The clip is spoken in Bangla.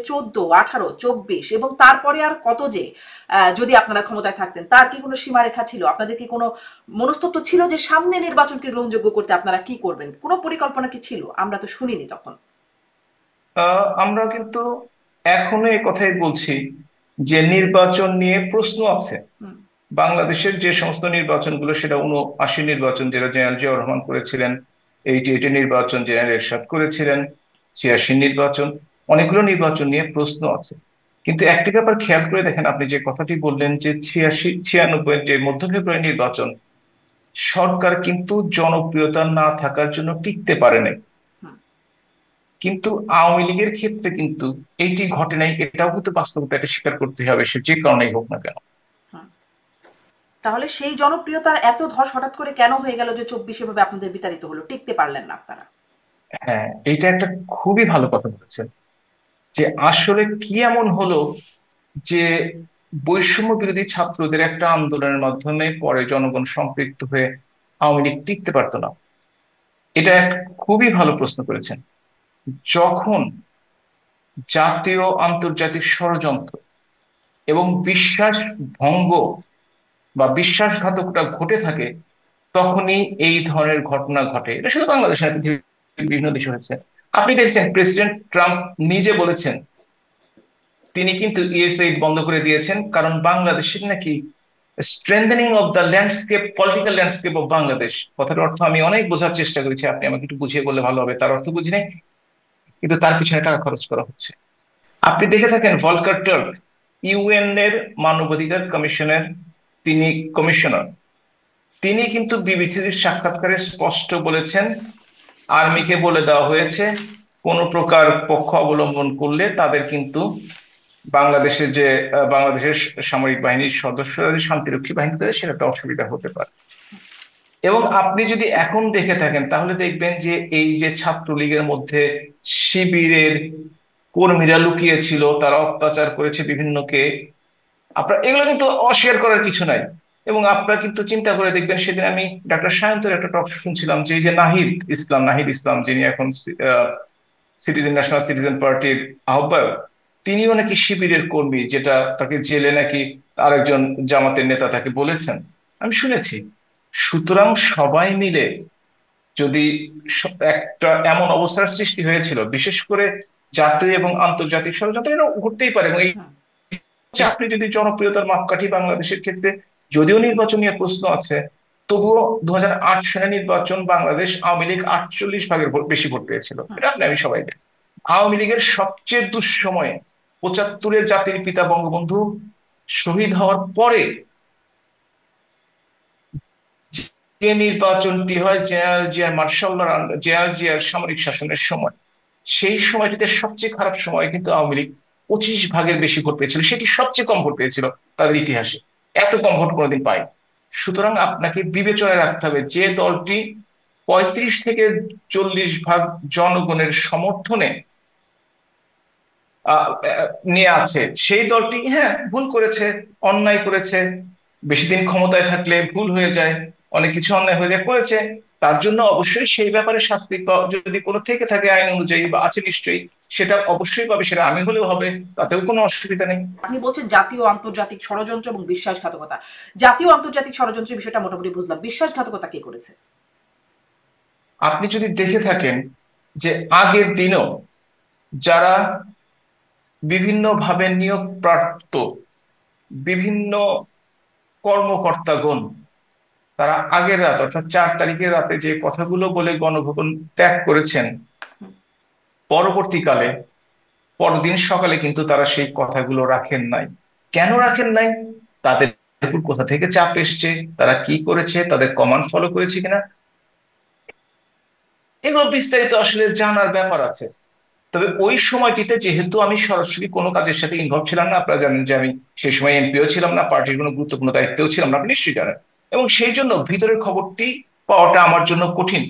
14, 18, 24 এবং তারপরে আর কত যে যদি আপনারা ক্ষমতায় থাকতেন, তার কি কোনো সীমারেখা ছিল? আপনাদের কি কোনো মনস্তত্ত্ব ছিল যে সামনে নির্বাচনকে গ্রহণযোগ্য করতে আপনারা কি করবেন? কোনো পরিকল্পনা কি ছিল? আমরা তো শুনিনি তখন। আমরা কিন্তু এখনো এই কথাই বলছি যে নির্বাচন নিয়ে প্রশ্ন আছে। হুম, বাংলাদেশের যে সমস্ত নির্বাচনগুলো, সেটা 79 নির্বাচন যেটা জেনারেল জিয়াউর রহমান করেছিলেন, 88 নির্বাচন জেনারেল এরশাদ করেছিলেন, 86 নির্বাচন, অনেকগুলো নির্বাচন নিয়ে প্রশ্ন আছে। কিন্তু একটি ব্যাপার খেয়াল করে দেখেন, আপনি যে কথাটি বললেন যে 86 96 যে মধ্য ফেব্রুয়ারি নির্বাচন, সরকার কিন্তু জনপ্রিয়তা না থাকার জন্য টিকতে পারে নাই। হুম, কিন্তু আওয়ামী লীগের ক্ষেত্রে কিন্তু এইটি ঘটে নাই, এটাও কিন্তু বাস্তবতা, এটা স্বীকার করতে হবে, সে যে কারণেই হোক না কেন। হুম। তাহলে সেই জনপ্রিয়তার এত ধস হঠাৎ করে কেন হয়ে গেল যে 24 ভাবে আপনাদের বিতাড়িত হলো? টিকতে পারলেন না আপনারা? হ্যাঁ, এইটা একটা খুবই ভালো কথা বলেছেন যে আসলে কি এমন হলো যে বৈষম্য বিরোধী ছাত্রদের একটা আন্দোলনের মাধ্যমে পরে জনগণ সম্পৃক্ত হয়ে আওয়ামী লীগ টিকতে পারতো না। এটা এক খুবই ভালো প্রশ্ন করেছেন। যখন জাতীয় আন্তর্জাতিক ষড়যন্ত্র এবং বিশ্বাস ভঙ্গ বা বিশ্বাসঘাতকতা ঘটে থাকে, তখনই এই ধরনের ঘটনা ঘটে। এটা শুধু বাংলাদেশে না, পৃথিবীর বিভিন্ন দেশে হয়েছে। আপনি দেখছেন প্রেসিডেন্ট ট্রাম্প নিজে বলেছেন তিনি কিন্তু ইউএসএইড বন্ধ করে দিয়েছেন, কারণ বাংলাদেশের নাকি strengthening of the landscape, political landscape of Bangladesh. কথার অর্থ আমি অনেক বোঝার চেষ্টা করেছি, আপনি আমাকে একটু বুঝিয়ে বললে ভালো হবে। তার অর্থ বুঝি নাই, কিন্তু তার পিছনে টাকা খরচ করা হচ্ছে। আপনি দেখে থাকেন ভলকার টার্ক, ইউএন এর মানবাধিকার কমিশনের তিনি কমিশনার, তিনি কিন্তু বিবিসির সাক্ষাৎকারে স্পষ্ট বলেছেন আর্মিকে বলে দেওয়া হয়েছে কোন প্রকার পক্ষ অবলম্বন করলে তাদের কিন্তু বাংলাদেশের যে বাংলাদেশের সামরিক বাহিনীর সদস্যরা যে শান্তিরক্ষী বাহিনী, তাদের সেটাতে অসুবিধা হতে পারে। এবং আপনি যদি এখন দেখে থাকেন তাহলে দেখবেন যে এই যে ছাত্রলীগের মধ্যে শিবিরের কর্মীরা লুকিয়ে ছিল, তারা অত্যাচার করেছে বিভিন্নকে, আপনার এগুলো কিন্তু অস্বীকার করার কিছু নাই। এবং আপনারা কিন্তু চিন্তা করে দেখবেন, সেদিন আমি ডক্টর সায়ন্তের একটা টক শুনছিলাম যে এই যে নাহিদ ইসলাম যিনি এখন ন্যাশনাল সিটিজেন পার্টির আহ্বায়ক, তিনিও নাকি শিবিরের কর্মী, যেটা তাকে জেলে নাকি আরেকজন জামাতের নেতা তাকে বলেছেন, আমি শুনেছি। সুতরাং সবাই মিলে যদি একটা এমন অবস্থার সৃষ্টি হয়েছিল, বিশেষ করে জাতীয় এবং আন্তর্জাতিক ষড়যন্ত্র এটা ঘটতেই পারে। এবং এই হুম, যে আপনি যদি জনপ্রিয়তার মাপকাঠি বাংলাদেশের ক্ষেত্রে, যদিও নির্বাচন নিয়ে প্রশ্ন আছে, তবুও 2008 সালের নির্বাচন বাংলাদেশ আওয়ামী লীগ 48 ভাগের বেশি ভোট পেয়েছিল, হুম। এটা আপনি আমি সবাই জানি। আওয়ামী লীগের সবচেয়ে দুঃসময়ে 75-এ জাতির পিতা বঙ্গবন্ধু শহীদ হওয়ার পরে যে নির্বাচনটি হয় জেনারেল জিয়ার সামরিক শাসনের সময়, সেই সময়টিতে সবচেয়ে খারাপ সময় কিন্তু আওয়ামী লীগ 25 ভাগের বেশি ভোট পেয়েছিল, সেটি সবচেয়ে কম ভোট পেয়েছিল তাদের ইতিহাসে। এত কম ভোট কোনোদিন পায়। সুতরাং আপনাকে বিবেচনায় রাখতে হবে যে দলটি 35 থেকে 40 ভাগ জনগণের সমর্থনে আহ, আহ, নিয়ে আছে, সেই দলটি হ্যাঁ ভুল করেছে, অন্যায় করেছে। বেশি দিন ক্ষমতায় থাকলে ভুল হয়ে যায়, অনেক কিছু অন্যায় হয়ে যায় করেছে। তার জন্য অবশ্যই সেই ব্যাপারে শাস্তি যদি কোনো থেকে থাকে আইন অনুযায়ী বা আছে নিশ্চয়ই, সেটা অবশ্যই পাবে, সেটা আমি হলেও হবে, তাতেও কোনো অসুবিধা নেই। আপনি বলছেন জাতীয় আন্তর্জাতিক ষড়যন্ত্র এবং বিশ্বাসঘাতকতা। জাতীয় আন্তর্জাতিক ষড়যন্ত্রের বিষয়টা মোটামুটি বুঝলাম। বিশ্বাসঘাতকতা কে করেছে? আপনি যদি দেখে থাকেন যে আগের দিনও যারা বিভিন্ন ভাবে নিয়োগ প্রাপ্ত বিভিন্ন কর্মকর্তাগণ, তারা আগের রাত অর্থাৎ 4 তারিখের রাতে যে কথাগুলো বলে গণভবন ত্যাগ করেছেন, পরবর্তীকালে পরদিন সকালে কিন্তু তারা সেই কথাগুলো রাখেন নাই। কেন রাখেন নাই? তাদের উপর কোথা থেকে চাপ এসছে, তারা কি করেছে, তাদের কমান্ড ফলো করেছে কিনা, এগুলো বিস্তারিত আসলে জানার ব্যাপার আছে। তবে ওই সময়টিতে যেহেতু আমি সরাসরি কোনো কাজের সাথে ইনভলভ ছিলাম না, আপনারা জানেন যে আমি সেই সময় এমপিও ছিলাম না, পার্টির কোনো গুরুত্বপূর্ণ দায়িত্বেও ছিলাম না, আপনি নিশ্চয়ই জানেন। এবং সেই জন্য ভিতরের খবরটি পাওয়াটা আমার জন্য কঠিন।